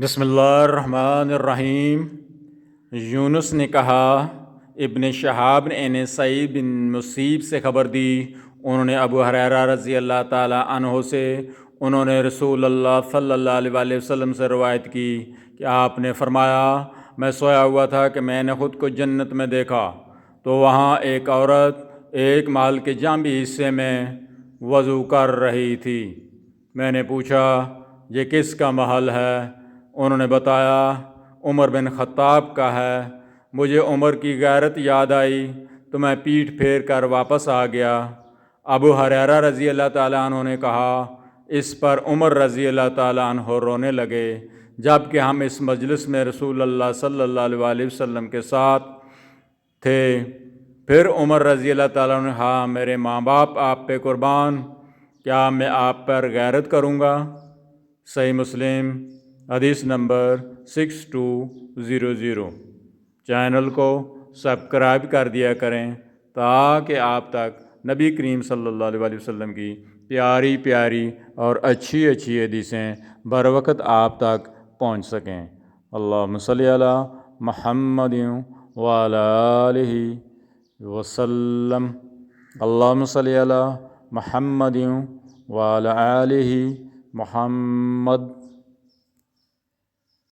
بسم اللہ الرحمن الرحیم۔ یونس نے کہا، ابن شہاب نے انہیں سعید بن مسیب سے خبر دی، انہوں نے ابو ہریرہ رضی اللہ تعالیٰ عنہ سے، انہوں نے رسول اللہ صلی اللہ علیہ وآلہ وسلم سے روایت کی کہ آپ نے فرمایا، میں سویا ہوا تھا کہ میں نے خود کو جنت میں دیکھا تو وہاں ایک عورت ایک محل کے جانبی حصے میں وضو کر رہی تھی۔ میں نے پوچھا، یہ کس کا محل ہے؟ انہوں نے بتایا، عمر بن خطاب کا ہے۔ مجھے عمر کی غیرت یاد آئی تو میں پیٹھ پھیر کر واپس آ گیا۔ ابو ہریرہ رضی اللہ تعالیٰ عنہ نے کہا، اس پر عمر رضی اللہ تعالیٰ عنہ رونے لگے، جب کہ ہم اس مجلس میں رسول اللہ صلی اللہ علیہ وآلہ وسلم کے ساتھ تھے۔ پھر عمر رضی اللہ تعالیٰ عنہ نے کہا، میرے ماں باپ آپ پہ قربان، کیا میں آپ پر غیرت کروں گا؟ صحیح مسلم حدیث نمبر 6200۔ چینل کو سبسکرائب کر دیا کریں تاکہ آپ تک نبی کریم صلی اللہ علیہ وآلہ وسلم کی پیاری پیاری اور اچھی اچھی حدیثیں بر وقت آپ تک پہنچ سکیں۔ اللہم صلی علی محمد وعلی آلہ وسلم۔ اللہم صلی علی محمد وعلی آلہ محمد۔